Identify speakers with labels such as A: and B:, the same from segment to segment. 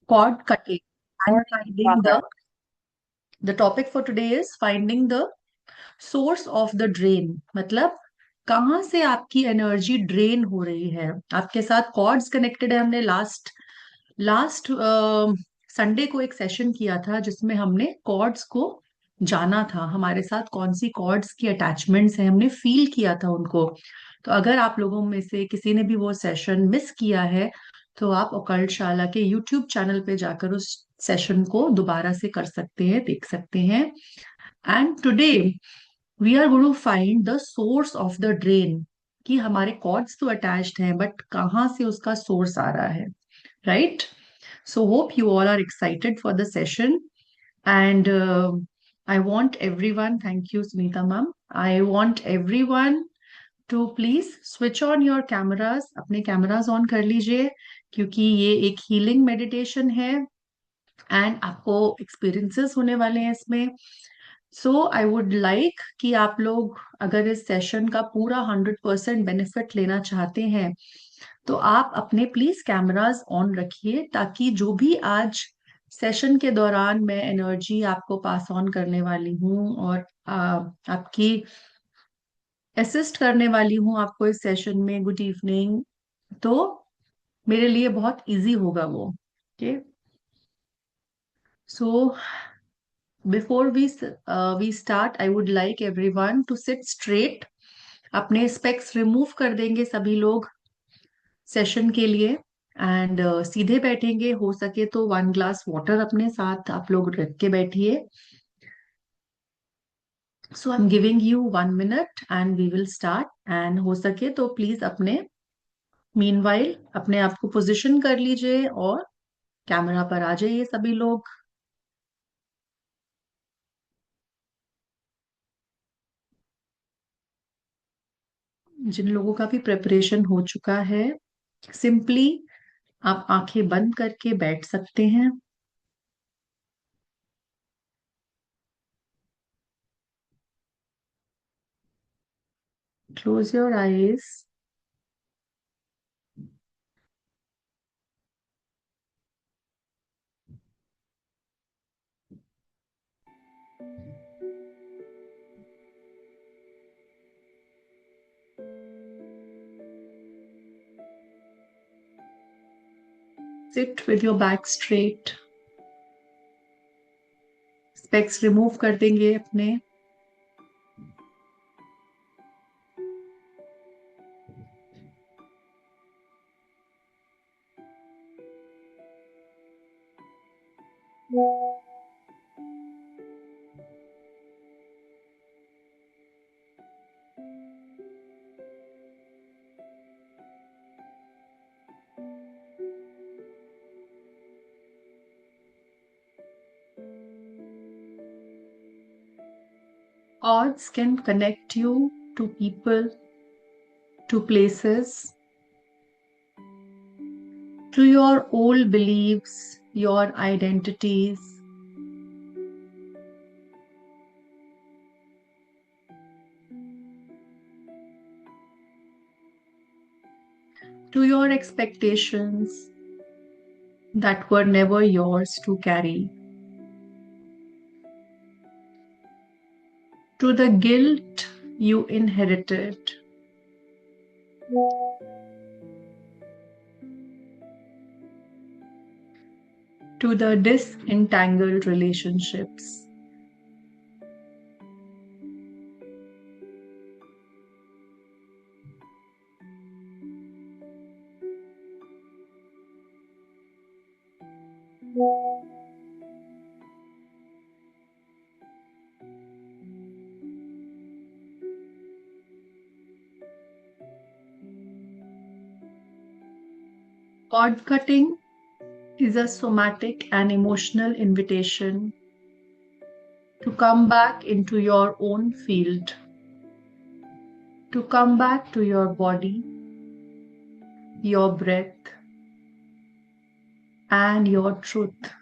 A: cord cutting and finding the topic for today is finding the source of the drain. मतलब कहाँ से आपकी energy drain हो रही है। आपके साथ कॉर्ड्स कनेक्टेड है। हमने लास्ट लास्ट संडे को एक सेशन किया था जिसमें हमने कॉर्ड्स को जाना था, हमारे साथ कौन सी कॉर्ड्स की अटैचमेंट्स हैं, हमने फील किया था उनको। तो अगर आप लोगों में से किसी ने भी वो सेशन मिस किया है तो आप ओकल्ट शाला के यूट्यूब चैनल पे जाकर उस सेशन को दोबारा से कर सकते हैं, देख सकते हैं। And today we are going to find the source of the drain, कि हमारे कॉर्ड्स तो अटैच्ड हैं बट कहाँ से उसका सोर्स आ रहा है, right? So hope you all are excited for the session. And I want everyone, thank you, Smita ma'am. I want everyone to please switch on your cameras. अपने cameras on कर लीजिए क्योंकि ये एक healing meditation है and आपको experiences होने वाले हैं इसमें। सो आई वुड लाइक कि आप लोग अगर इस सेशन का पूरा 100% बेनिफिट लेना चाहते हैं तो आप अपने प्लीज कैमरास ऑन रखिए, ताकि जो भी आज सेशन के दौरान मैं एनर्जी आपको पास ऑन करने वाली हूँ और आपकी असिस्ट करने वाली हूँ आपको इस सेशन में, गुड इवनिंग, तो मेरे लिए बहुत इजी होगा वो। Okay, so before we start I would like everyone to sit straight. अपने स्पेक्स रिमूव कर देंगे सभी लोग सेशन के लिए एंड सीधे बैठेंगे। हो सके तो 1 ग्लास वाटर अपने साथ आप लोग रख के बैठिए। So I am giving you 1 minute and we will start. And हो सके तो प्लीज अपने मीनवाइल अपने आप को पोजिशन कर लीजिए और कैमरा पर आ जाइए सभी लोग। जिन लोगों का भी प्रिपरेशन हो चुका है, सिंपली आप आंखें बंद करके बैठ सकते हैं। Close your eyes. Sit with your back straight. Specs remove कर देंगे अपने। Odds can connect you to people, to places, to your old beliefs, your identities, to your expectations that were never yours to carry, to the guilt you inherited, to the disentangled relationships. Cord cutting is a somatic and emotional invitation to come back into your own field, to come back to your body, your breath, and your truth.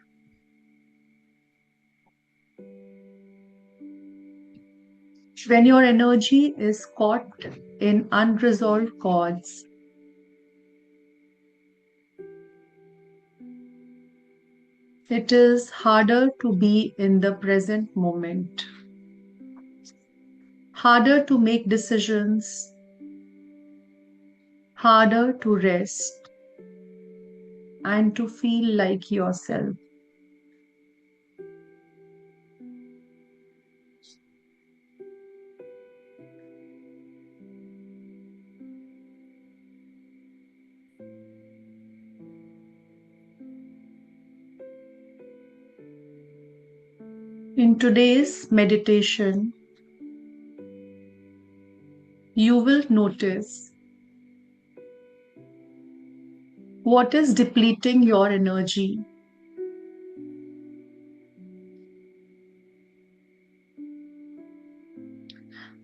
A: When your energy is caught in unresolved chords, It is harder to be in the present moment, harder to make decisions, harder to rest, and to feel like yourself. In today's meditation, you will notice what is depleting your energy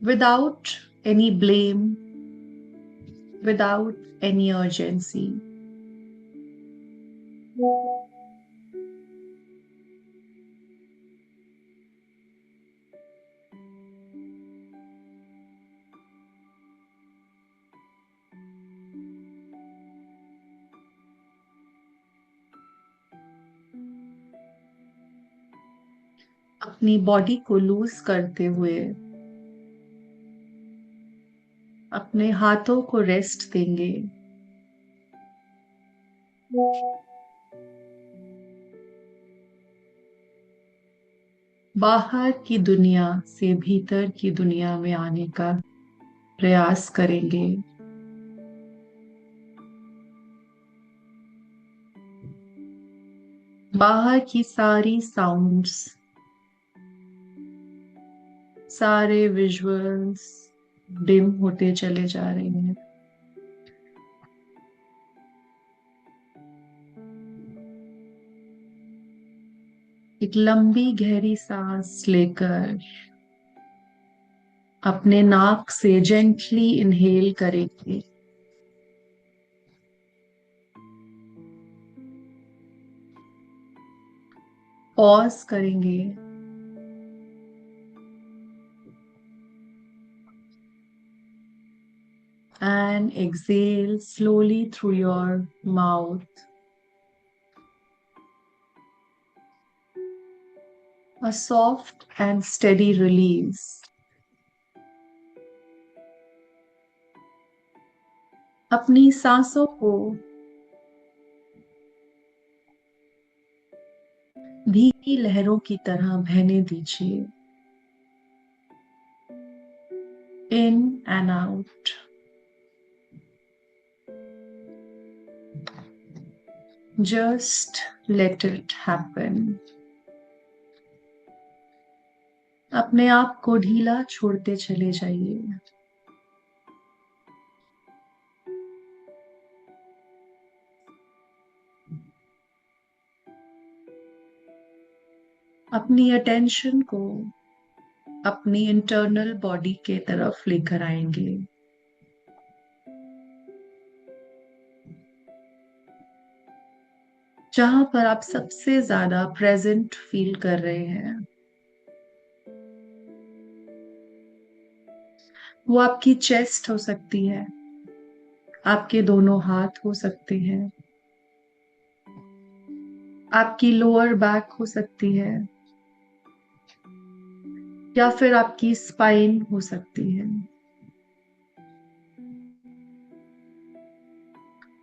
A: without any blame, without any urgency. अपनी body को loose करते हुए अपने हाथों को rest देंगे। बाहर की दुनिया से भीतर की दुनिया में आने का प्रयास करेंगे। बाहर की सारी साउंड्स, सारे विजुअल्स डिम होते चले जा रहे हैं। एक लंबी गहरी सांस लेकर अपने नाक से जेंटली इनहेल करेंगे। पॉज करेंगे and exhale slowly through your mouth. A soft and steady release. अपनी सांसों को धीमी लहरों की तरह बहने दीजिए। In and out. Just let it happen. अपने आप को ढीला छोड़ते चले जाइए। अपनी अटेंशन को अपनी इंटरनल बॉडी के तरफ लेकर आएंगे। जहां पर आप सबसे ज्यादा प्रेजेंट फील कर रहे हैं, वो आपकी चेस्ट हो सकती है, आपके दोनों हाथ हो सकते हैं, आपकी लोअर बैक हो सकती है, या फिर आपकी स्पाइन हो सकती है।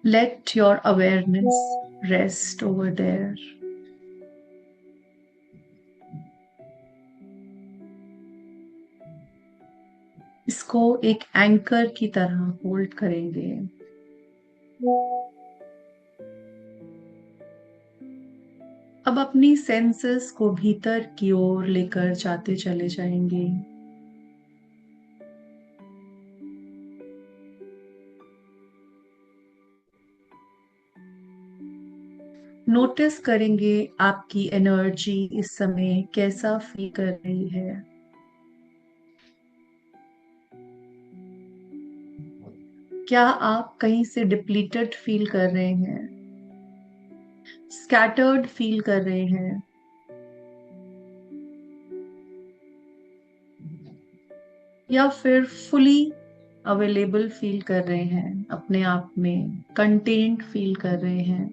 A: Let your awareness rest over there. इसको एक एंकर की तरह होल्ड करेंगे। अब अपनी सेंसेस को भीतर की ओर लेकर जाते चले जाएंगे। नोटिस करेंगे आपकी एनर्जी इस समय कैसा फील कर रही है। क्या आप कहीं से डिप्लीटेड फील कर रहे हैं, स्कैटर्ड फील कर रहे हैं, या फिर फुली अवेलेबल फील कर रहे हैं, अपने आप में कंटेंट फील कर रहे हैं।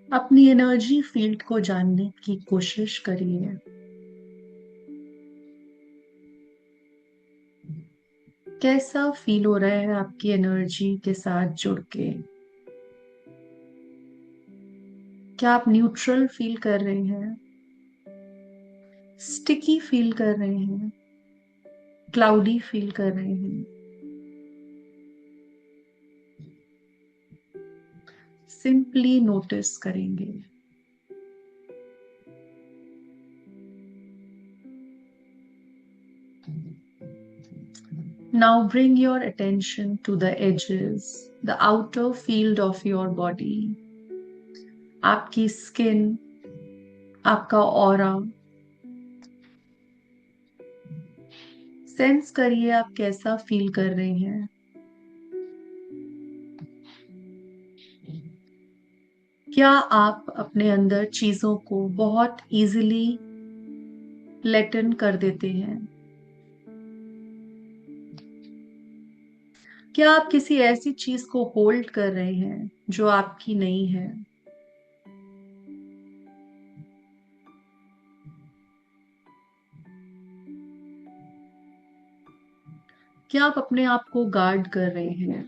A: अपनी एनर्जी फील्ड को जानने की कोशिश करिए। कैसा फील हो रहा है आपकी एनर्जी के साथ जुड़ के? क्या आप न्यूट्रल फील कर रहे हैं, स्टिकी फील कर रहे हैं, क्लाउडी फील कर रहे हैं? सिंपली नोटिस करेंगे। Now bring your attention to the edges, the outer field of your body. आपकी स्किन, आपका ऑरा। सेंस करिए आप कैसा फील कर रहे हैं। क्या आप अपने अंदर चीजों को बहुत इजीली लेट इन कर देते हैं? क्या आप किसी ऐसी चीज को होल्ड कर रहे हैं जो आपकी नहीं है? क्या आप अपने आप को गार्ड कर रहे हैं?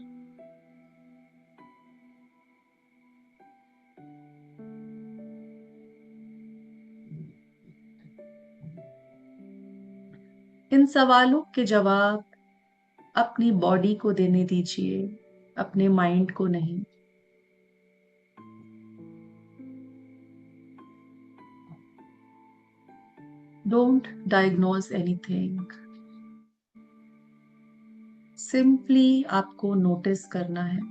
A: इन सवालों के जवाब अपनी बॉडी को देने दीजिए, अपने माइंड को नहीं। Don't diagnose anything. सिंपली आपको नोटिस करना है।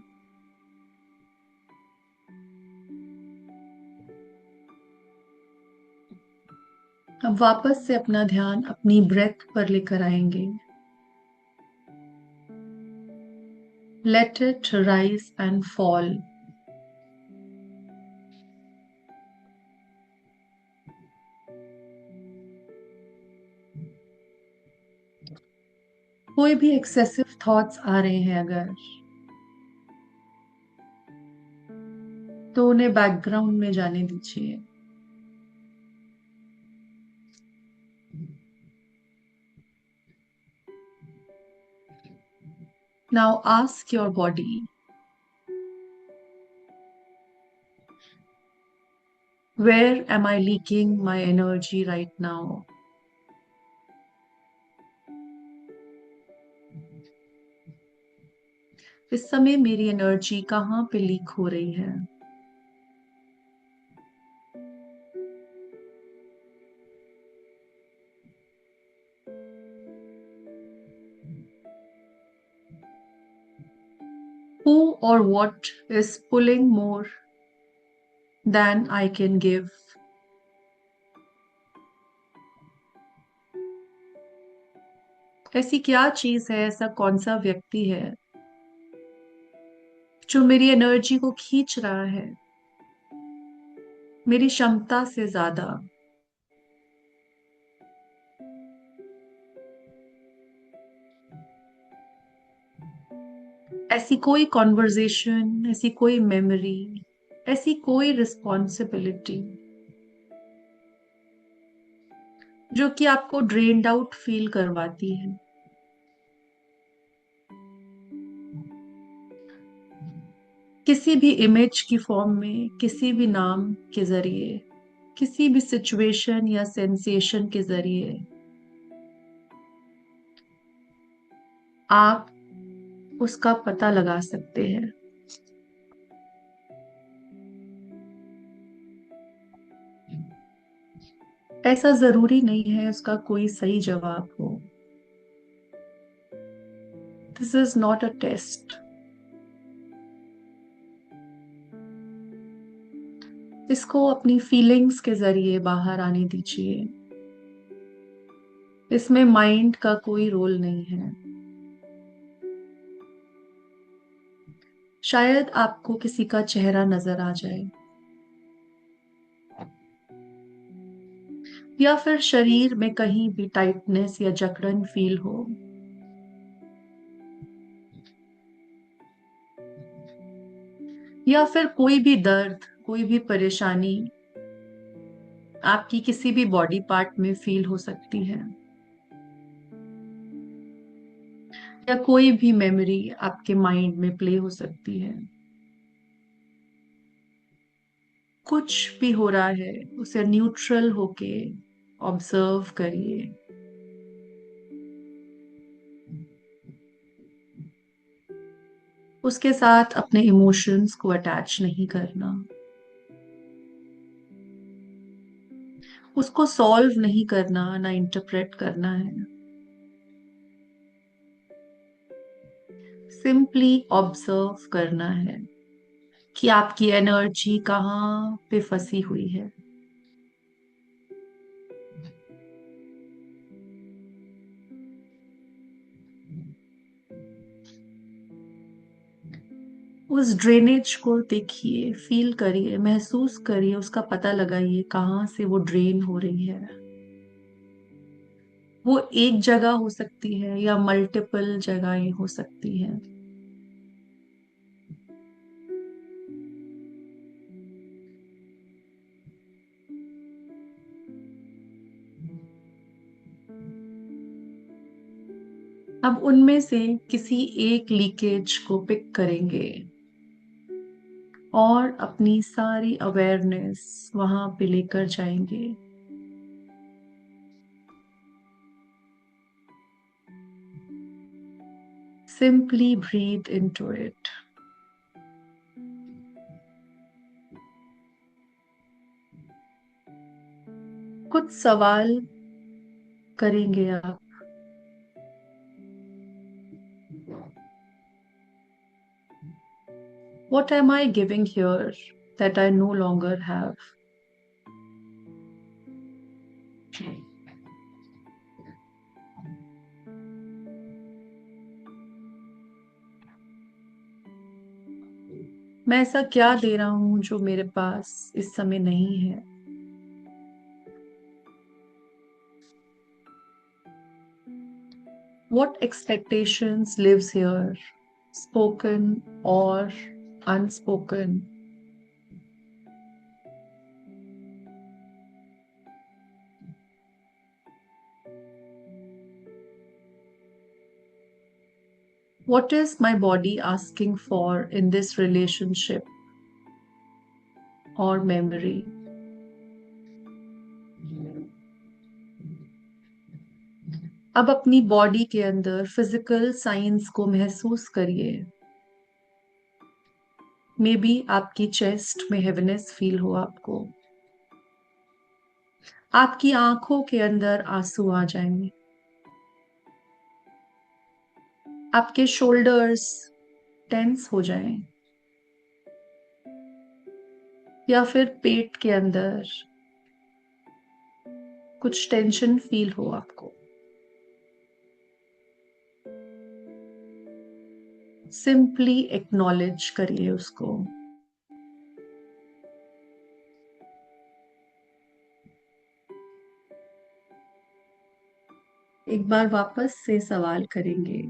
A: अब वापस से अपना ध्यान अपनी ब्रेथ पर लेकर आएंगे। Let it rise and fall. कोई भी एक्सेसिव थॉट्स आ रहे हैं अगर, तो उन्हें बैकग्राउंड में जाने दीजिए। Now ask your body, where am I leaking my energy right now? इस समय मेरी एनर्जी कहाँ पे लीक हो रही है? Who or what is pulling more than I can give? ऐसी क्या चीज है, ऐसा कौन सा व्यक्ति है जो मेरी एनर्जी को खींच रहा है मेरी क्षमता से ज्यादा? ऐसी कोई कॉन्वर्जेशन, ऐसी कोई मेमोरी, ऐसी कोई रिस्पॉन्सिबिलिटी जो कि आपको ड्रेन्ड आउट फील करवाती है? किसी भी इमेज की फॉर्म में, किसी भी नाम के जरिए, किसी भी सिचुएशन या सेंसेशन के जरिए आप उसका पता लगा सकते हैं। ऐसा जरूरी नहीं है उसका कोई सही जवाब हो। This is not a test. इसको अपनी फीलिंग्स के जरिए बाहर आने दीजिए। इसमें माइंड का कोई रोल नहीं है। शायद आपको किसी का चेहरा नजर आ जाए, या फिर शरीर में कहीं भी टाइटनेस या जकड़न फील हो। या फिर कोई भी दर्द, कोई भी परेशानी आपकी किसी भी बॉडी पार्ट में फील हो सकती है, या कोई भी मेमोरी आपके माइंड में प्ले हो सकती है। कुछ भी हो रहा है उसे न्यूट्रल होके ऑब्जर्व करिए। उसके साथ अपने इमोशंस को अटैच नहीं करना, उसको सॉल्व नहीं करना, ना इंटरप्रेट करना है। सिंपली ऑब्जर्व करना है कि आपकी एनर्जी कहाँ पे फंसी हुई है। उस ड्रेनेज को देखिए, फील करिए, महसूस करिए, उसका पता लगाइए कहाँ से वो ड्रेन हो रही है। वो एक जगह हो सकती है या मल्टीपल जगहें हो सकती हैं। अब उनमें से किसी एक लीकेज को पिक करेंगे और अपनी सारी अवेयरनेस वहां पे लेकर जाएंगे। Simply breathe into it. कुछ सवाल करेंगे आप। What am I giving here that I no longer have? मैं ऐसा क्या दे रहा हूं जो मेरे पास इस समय नहीं है? What expectations lives here, spoken or unspoken? What is my body asking for in this relationship or memory? अब अपनी बॉडी के अंदर फिजिकल साइंस को महसूस करिए। मे बी आपकी चेस्ट में हेवीनेस फील हो आपको, आपकी आंखों के अंदर आंसू आ जाएंगे, आपके शोल्डर्स टेंस हो जाएं, या फिर पेट के अंदर कुछ टेंशन फील हो आपको। सिंपली एक्नॉलेज करिए उसको। एक बार वापस से सवाल करेंगे,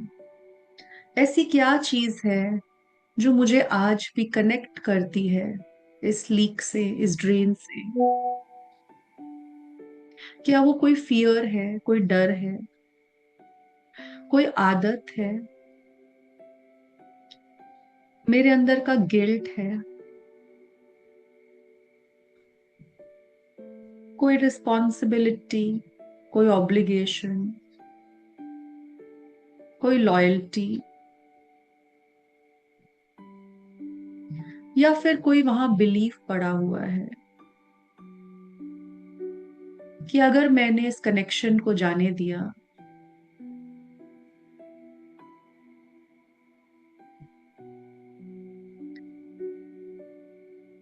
A: ऐसी क्या चीज है जो मुझे आज भी कनेक्ट करती है इस लीक से, इस ड्रेन से? क्या वो कोई फियर है, कोई डर है, कोई आदत है, मेरे अंदर का गिल्ट है, कोई रिस्पॉन्सिबिलिटी, कोई ऑब्लिगेशन, कोई लॉयल्टी, या फिर कोई वहां बिलीफ पड़ा हुआ है कि अगर मैंने इस कनेक्शन को जाने दिया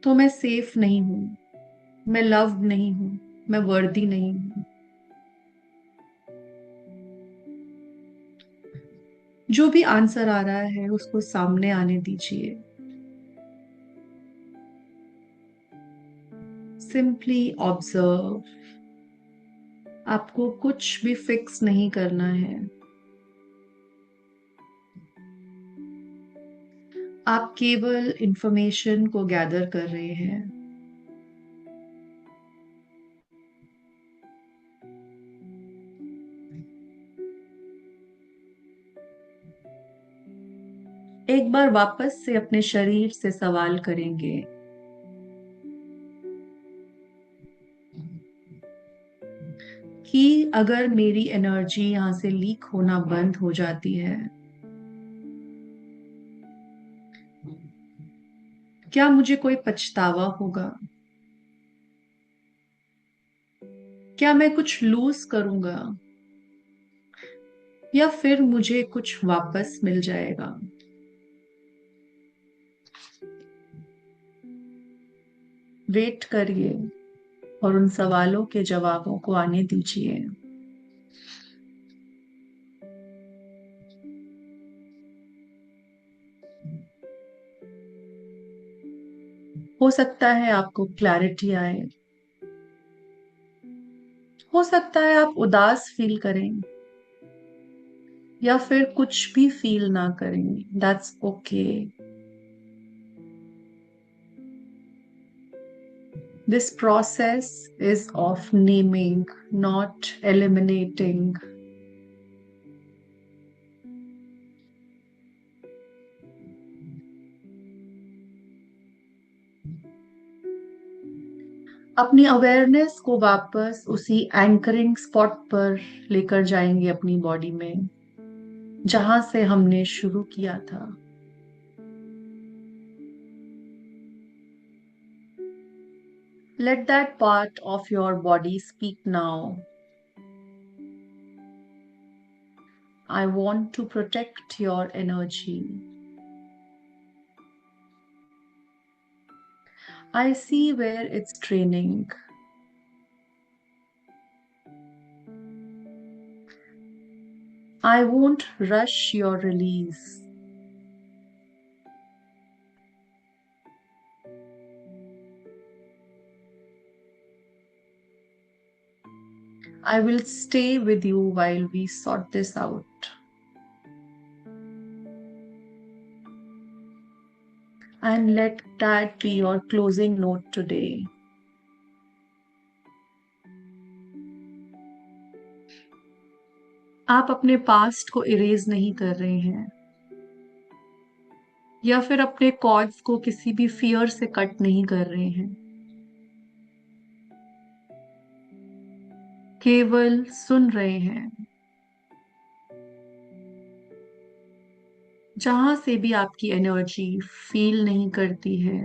A: तो मैं सेफ नहीं हूं, मैं लव्ड नहीं हूं, मैं वर्दी नहीं हूं। जो भी आंसर आ रहा है उसको सामने आने दीजिए। Simply observe. आपको कुछ भी फिक्स नहीं करना है। आप केवल इंफॉर्मेशन को गैदर कर रहे हैं। एक बार वापस से अपने शरीर से सवाल करेंगे कि अगर मेरी एनर्जी यहां से लीक होना बंद हो जाती है, क्या मुझे कोई पछतावा होगा? क्या मैं कुछ लूज करूंगा या फिर मुझे कुछ वापस मिल जाएगा? वेट करिए और उन सवालों के जवाबों को आने दीजिए। हो सकता है आपको क्लैरिटी आए, हो सकता है आप उदास फील करें या फिर कुछ भी फील ना करें। That's okay. This process is of naming, not eliminating. अपनी अवेयरनेस को वापस उसी एंकरिंग स्पॉट पर लेकर जाएंगे अपनी बॉडी में, जहां से हमने शुरू किया था। Let that part of your body speak now. I want to protect your energy. I see where it's draining. I won't rush your release. I will stay with you while we sort this out. And let that be your closing note today. आप अपने past को erase नहीं कर रहे हैं या फिर अपने कॉर्ड्स को किसी भी फियर से कट नहीं कर रहे हैं। केवल सुन रहे हैं। जहां से भी आपकी एनर्जी फील नहीं करती है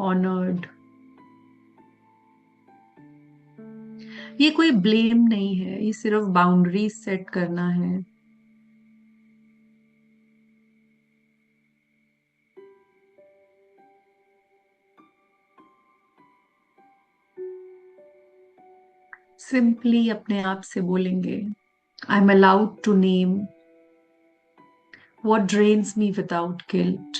A: ऑनर्ड, ये कोई ब्लेम नहीं है, ये सिर्फ बाउंड्री सेट करना है। सिंपली अपने आप से बोलेंगे, I am allowed to name what drains me without guilt.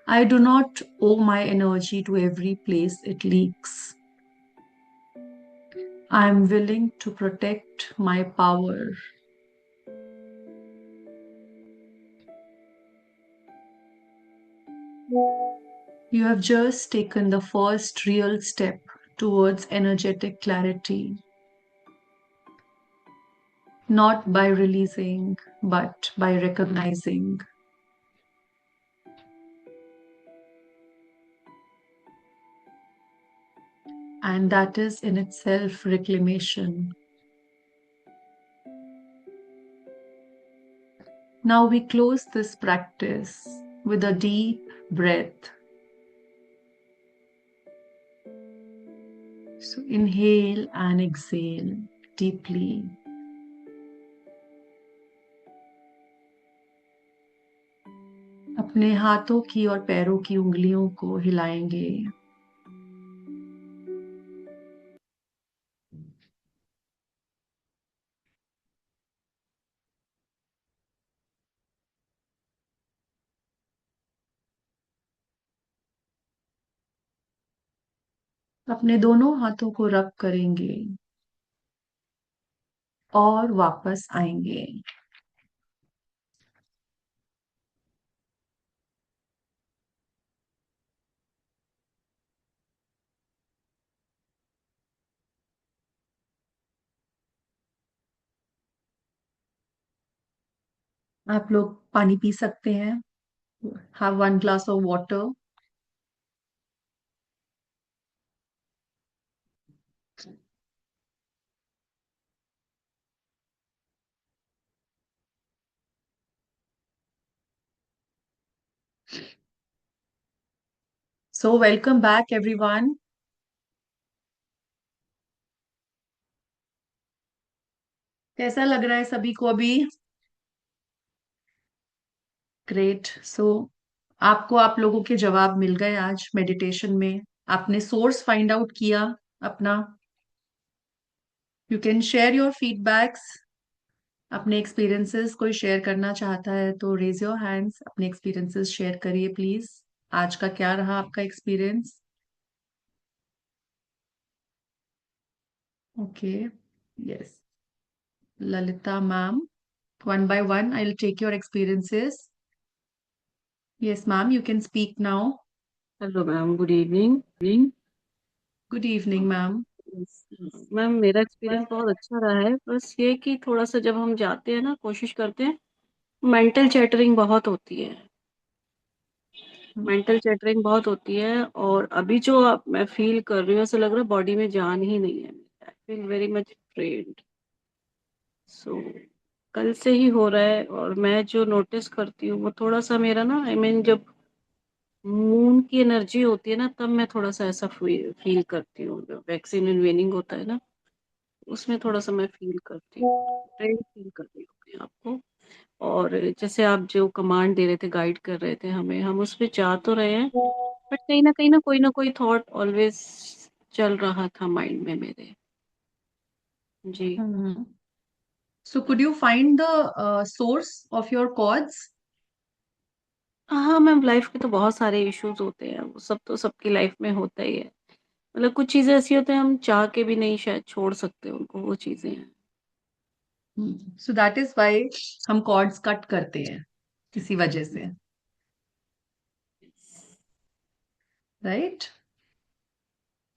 A: I do not owe my energy to every place it leaks. I am willing to protect my power. You have just taken the first real step towards energetic clarity, not by releasing, but by recognizing. And that is in itself reclamation. Now we close this practice with a deep breath. So inhale and exhale deeply. अपने हाथों की और पैरों की उंगलियों को हिलाएंगे। अपने दोनों हाथों को रब करेंगे और वापस आएंगे। आप लोग पानी पी सकते हैं. Have 1 glass of water. So welcome back everyone. कैसा लग रहा है सभी को अभी? ग्रेट. सो आपको आप लोगों के जवाब मिल गए आज मेडिटेशन में. आपने सोर्स फाइंड आउट किया अपना. You can share your feedbacks. अपने एक्सपीरियंसेस कोई शेयर करना चाहता है तो रेज योर हैंड्स. अपने एक्सपीरियंसेस शेयर करिए प्लीज. आज का क्या रहा आपका experience? Okay. Yes. Lalita ma'am. One by one, I'll take your experiences. Yes, ma'am, you can speak now.
B: Hello ma'am, good evening.
A: Good evening, ma'am.
B: Ma'am, मेरा experience बहुत अच्छा रहा है. बस ये कि थोड़ा सा जब हम जाते हैं ना, कोशिश करते हैं, मेंटल चैटरिंग बहुत होती है. मेंटल चैटरिंग बहुत होती है. और अभी जो मैं फील कर रही हूँ, ऐसा लग रहा है बॉडी में जान ही नहीं है. I feel very much drained. So कल से ही हो रहा है. और मैं जो नोटिस करती हूँ वो थोड़ा सा मेरा ना, आई मीन जब मून की एनर्जी होती है ना, तब मैं थोड़ा सा ऐसा फील करती हूँ. वैक्सीन इनवेनिंग होता है ना, उसमें थोड़ा सा मैं फील करती हूँ, ट्रेन फील कर रही हूँ अपने आप को. और जैसे आप जो कमांड दे रहे थे, गाइड कर रहे थे हमें, हम उस पे जा तो रहे हैं, बट कहीं ना कोई थॉट ऑलवेज चल रहा था माइंड में मेरे. जी.
A: Mhm. So could you find the source of your chords?
B: हाँ मैम, लाइफ के तो बहुत सारे इश्यूज होते हैं, वो सब तो सबकी लाइफ में होता ही है. मतलब कुछ चीजें ऐसी होती हैं, हम चाह के भी नहीं शायद छोड़ सकते उनको, वो चीजें हैं.
A: So that is why हम chords कट करते हैं किसी वजह से. Right?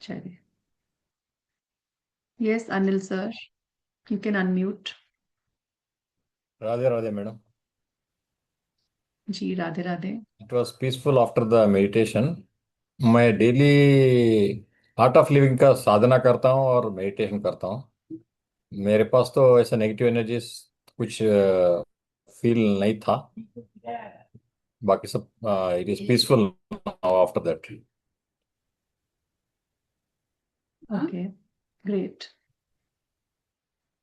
A: चलिए. Yes, Anil sir, you can unmute.
C: Radhe Radhe madam.
A: जी Radhe Radhe.
C: It was peaceful after the meditation. मैं डेली आर्ट ऑफ लिविंग का साधना करता हूँ और मेडिटेशन करता हूँ. मेरे पास तो ऐसा नेगेटिव एनर्जीज कुछ फील नहीं था. बाकी सब it is peaceful now after that.
A: Okay. Great.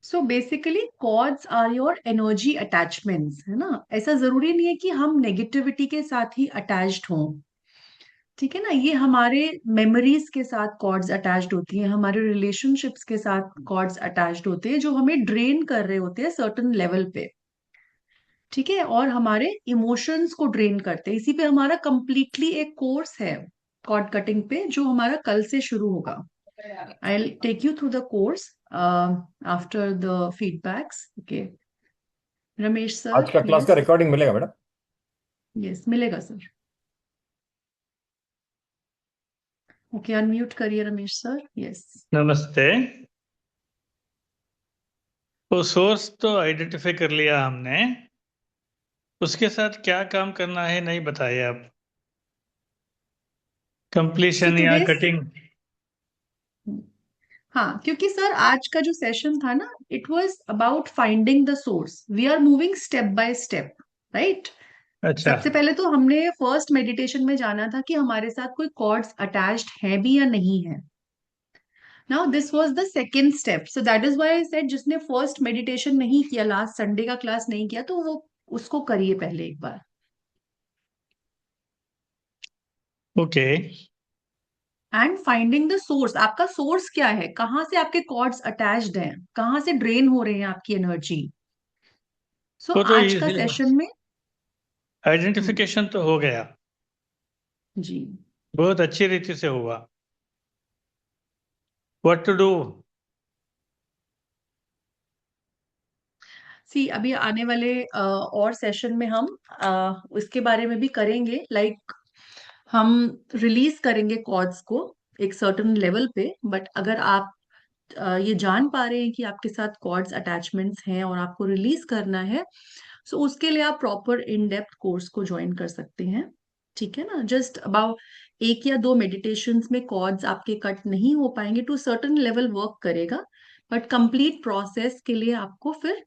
A: So basically cords are your energy attachments, है ना? ऐसा जरूरी नहीं है कि हम नेगेटिविटी के साथ ही अटैच्ड हों. ठीक है ना? ये हमारे मेमोरीज के साथ कॉर्ड्स अटैच्ड होती हैं, हमारे रिलेशनशिप्स के साथ कॉर्ड्स अटैच्ड होते हैं जो हमें ड्रेन कर रहे होते हैं सर्टन लेवल पे. ठीक है? और हमारे इमोशंस को ड्रेन करते हैं. इसी पे हमारा कंप्लीटली एक कोर्स है कॉर्ड कटिंग पे, जो हमारा कल से शुरू होगा. I'll take you through the course after the feedbacks. Okay. Ramesh
C: आज
A: सर.
C: का क्लास का
A: यस.
C: रिकॉर्डिंग मिलेगा मैडम?
A: यस मिलेगा सर. ओके, अनम्यूट करिए रमेश सर. यस.
D: नमस्ते. वो सोर्स तो आइडेंटिफाई कर लिया हमने, उसके साथ क्या काम करना है नहीं बताए आप.
A: सो
D: कंप्लीशन या
A: टुडे.
D: कटिंग.
A: हाँ, क्योंकि सर आज का जो सेशन था ना, it was about finding the source. We are moving step by step. Right.
D: अच्छा.
A: सबसे पहले तो हमने फर्स्ट मेडिटेशन में जाना था कि हमारे साथ कोई कॉर्ड्स अटैच्ड है भी या नहीं है. Now this was the second step. So that is why I said जिसने फर्स्ट मेडिटेशन नहीं किया, लास्ट संडे का क्लास नहीं किया, तो वो उसको करिए पहले एक बार.
D: Okay.
A: And finding the source. आपका सोर्स क्या है? कहाँ से आपके कॉर्ड्स अटैच्ड हैं? कहाँ से ड्रेन हो रहे हैं आपकी एनर्जी? सो
D: वो तो
A: आज का सेशन में. हम्म,
D: आइडेंटिफिकेशन तो हो गया,
A: जी.
D: बहुत अच्छी रीति से हुआ. What to do.
A: सी अभी आने वाले और सेशन में हम उसके बारे में भी करेंगे. लाइक हम रिलीज करेंगे कॉर्ड्स को एक सर्टेन लेवल पे. बट अगर आप ये जान पा रहे हैं कि आपके साथ कॉर्ड्स अटैचमेंट्स हैं और आपको रिलीज करना है, सो उसके लिए आप प्रॉपर इन डेप्थ कोर्स को ज्वाइन कर सकते हैं, ठीक है ना। जस्ट अबाउट 1 या 2 मेडिटेशंस में कॉर्ड्स आपके कट नहीं हो पाएंगे, टू सर्टन लेवल वर्क करेगा, बट कंप्लीट प्रोसेस के लिए आपको फिर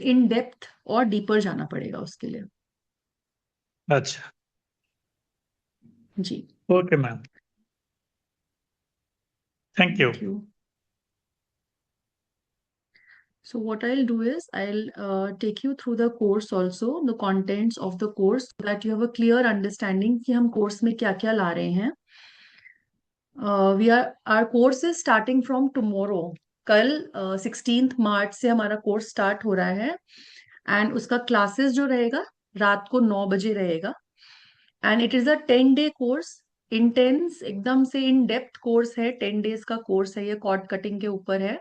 A: इन डेप्थ और डीपर जाना पड़ेगा उसके लिए।
D: अच्छा,
A: जी,
D: okay ma'am, thank you.
A: Thank you. So what I'll do is I'll take you through the course also, the contents of the course, so that you have a clear understanding कि हम course में क्या क्या ला रहे हैं। Our course is starting from tomorrow. कल 16th मार्च से हमारा कोर्स स्टार्ट हो रहा है, एंड उसका क्लासेस जो रहेगा रात को 9 बजे रहेगा, and it is a 10 day course. Intense एकदम से इन डेप्थ कोर्स है, 10 डेज का कोर्स है, ये कॉर्ड कटिंग के ऊपर है,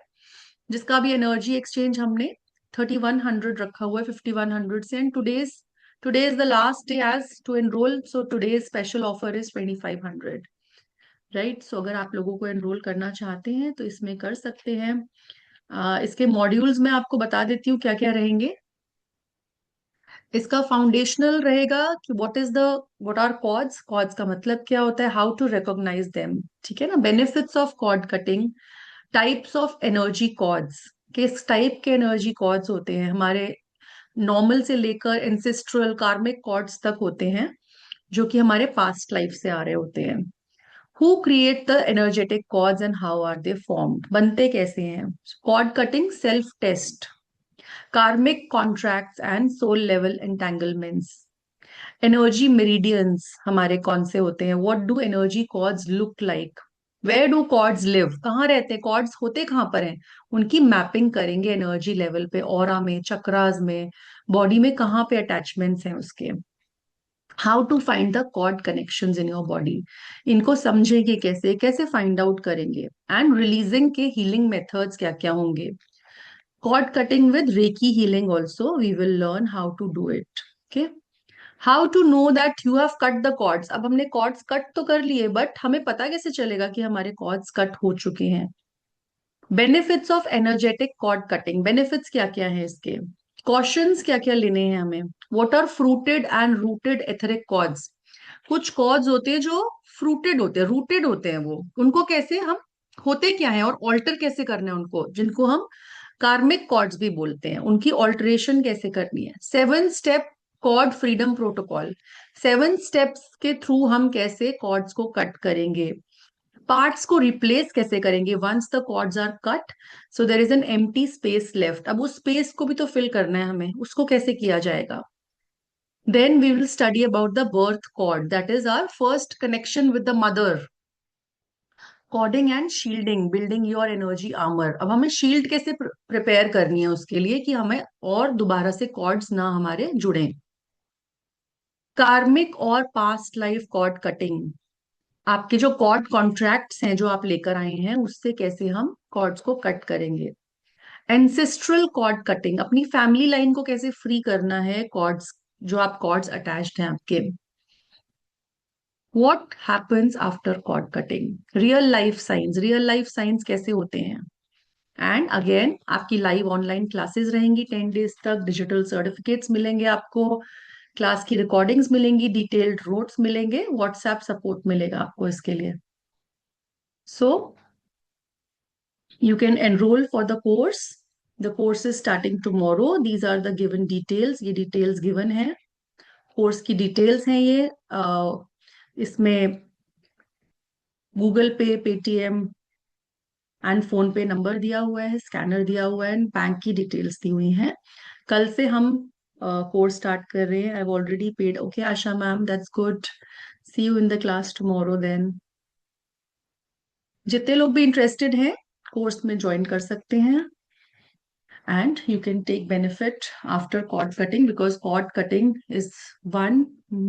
A: जिसका भी एनर्जी एक्सचेंज हमने 3100 रखा हुआ है 5100 से, and today is the last day as to enrol, so today special offer is 2500, right. So अगर आप लोगों को एनरोल करना चाहते हैं तो इसमें कर सकते हैं। इसके मॉड्यूल्स में आपको बता देती हूँ क्या क्या रहेंगे। इसका फाउंडेशनल रहेगा कि व्हाट आर कॉर्ड्स, कॉर्ड्स का मतलब क्या होता है, हाउ टू रिकॉग्नाइज देम, ठीक है ना। Benefits of cord cutting, types of energy cords, किस टाइप के एनर्जी कॉर्ड्स होते हैं हमारे, नॉर्मल से लेकर एंसेस्ट्रल कार्मिक कॉर्ड्स तक होते हैं, जो कि हमारे पास्ट लाइफ से आ रहे होते हैं। Who create the energetic cords and how are they formed, बनते कैसे हैं। Cord cutting self test, karmic contracts and soul level entanglements, energy meridians हमारे कौन से होते हैं, what do energy cords look like, where do cords live, कहाँ रहते हैं कॉर्ड्स, होते कहाँ पर हैं, उनकी मैपिंग करेंगे एनर्जी लेवल पे, ऑरा में, चक्रास में, बॉडी में कहाँ पे अटैचमेंट्स हैं उसके। How to find the cord connections in your body, इनको समझेंगे कैसे, कैसे फाइंड आउट करेंगे, एंड रिलीजिंग के हीलिंग मेथड्स क्या क्या होंगे। Cord cutting with Reiki healing also we will learn how to do it, okay. How to know that you have cut the cords, अब हमने कॉर्ड्स कट तो कर लिए, बट हमें पता कैसे चलेगा कि हमारे कॉर्ड्स कट हो चुके हैं। Benefits of energetic cord cutting, benefits क्या क्या है इसके, कॉशंस क्या क्या लेने हैं हमें। What are fruited and rooted etheric cords, कुछ कॉर्ड्स होते हैं जो फ्रूटेड होते हैं, रूटेड होते हैं, वो उनको कैसे हम, होते क्या है और ऑल्टर कैसे करना है उनको, जिनको हम कार्मिक कॉर्ड्स भी बोलते हैं, उनकी ऑल्टरेशन कैसे करनी है। 7 step cord freedom protocol, 7 steps के थ्रू हम कैसे कॉर्ड्स को कट करेंगे, पार्ट्स को रिप्लेस कैसे करेंगे once the cords are cut, so there is an empty space left, अब उस स्पेस को भी तो फिल करना है हमें, उसको कैसे किया जाएगा। Then we will study about the birth cord, that is our first connection with the mother, cording and shielding, building your energy armour. अब हमें शील्ड कैसे प्रिपेयर करनी है उसके लिए कि हमें और दोबारा से कॉर्ड्स ना हमारे जुड़े। कार्मिक और पास्ट लाइफ कॉर्ड कटिंग, आपके जो कॉर्ड कॉन्ट्रैक्ट्स हैं जो आप लेकर आए हैं उससे कैसे हम कॉर्ड्स को कट करेंगे। एंसेस्ट्रल कॉर्ड कटिंग, अपनी फैमिली लाइन को कैसे फ्री करना है कॉर्ड्स, जो आप कॉर्ड्स अटैच्ड हैं आपके। What happens after cord cutting, real life science, real life science कैसे होते हैं। एंड अगेन आपकी लाइव ऑनलाइन क्लासेस रहेंगी 10 डेज तक, डिजिटल सर्टिफिकेट्स मिलेंगे आपको, क्लास की रिकॉर्डिंग्स मिलेंगी, डिटेल्ड नोट्स मिलेंगे, व्हाट्सएप सपोर्ट मिलेगा आपको इसके लिए। सो you can enroll for the course. The course is starting tomorrow. These are the given details. ये details given है, course की details हैं ये। इसमें गूगल पे, पेटीएम एंड फोन पे नंबर दिया हुआ है, स्कैनर दिया हुआ है, बैंक की डिटेल्स दी हुई हैं। कल से हम कोर्स स्टार्ट कर रहे हैं। I already paid, okay Asha ma'am, that's good. See you in the class tomorrow then. जितने लोग भी इंटरेस्टेड हैं कोर्स में ज्वाइन कर सकते हैं, and you can take benefit after cord cutting, because cord cutting is one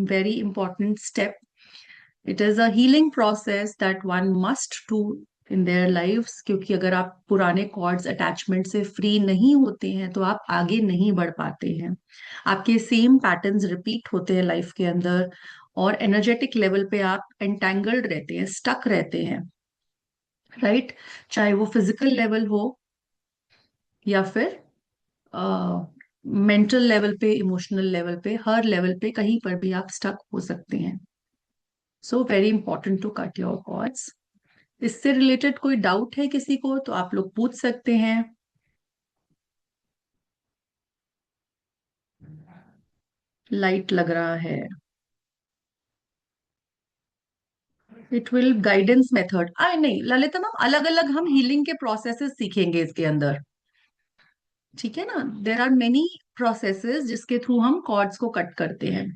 A: very important step. It is a healing process that one must do in their lives, क्योंकि अगर आप पुराने chords attachment से free नहीं होते हैं तो आप आगे नहीं बढ़ पाते हैं, आपके सेम पैटर्न्स रिपीट होते हैं लाइफ के अंदर, और एनर्जेटिक लेवल पे आप एंटेंगल्ड रहते हैं, स्टक रहते हैं, राइट। चाहे वो फिजिकल लेवल हो या फिर मेंटल लेवल पे, इमोशनल लेवल पे, हर लेवल पे कहीं पर भी आप स्टक हो सकते हैं. So very important to cut your cords. इससे रिलेटेड कोई डाउट है किसी को तो आप लोग पूछ सकते हैं. लाइट लग रहा है. It will guidance method. नहीं ललिता मैम, अलग अलग हम हीलिंग के प्रोसेसेस सीखेंगे इसके अंदर. ठीक है ना. देर आर मेनी प्रोसेसेस जिसके थ्रू हम कॉर्ड्स को कट करते हैं.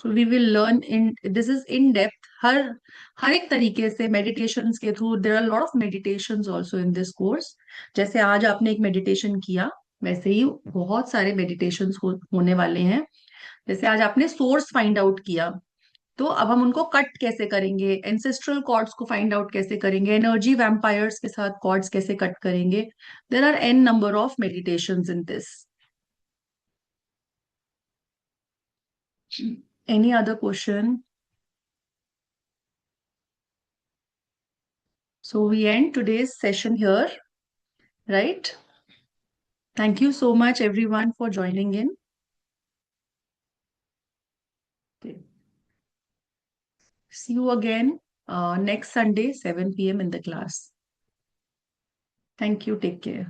A: So we will learn in this is in depth. हर एक तरीके से मेडिटेशंस के through. There are lot of meditations also in this course. जैसे आज आपने एक मेडिटेशन किया, वैसे ही बहुत सारे मेडिटेशंस होने वाले हैं. जैसे आज आपने सोर्स फाइंड आउट किया, तो अब हम उनको कट कैसे करेंगे, एंसेस्ट्रल कॉर्ड्स को फाइंड आउट कैसे करेंगे, एनर्जी वैम्पायर्स के साथ कॉर्ड्स कैसे कट करेंगे. There are an number of meditations in this. Any other question? So we end today's session here, right? Thank you so much everyone for joining in. Okay. See you again next Sunday, 7 p.m. in the class. Thank you. Take care.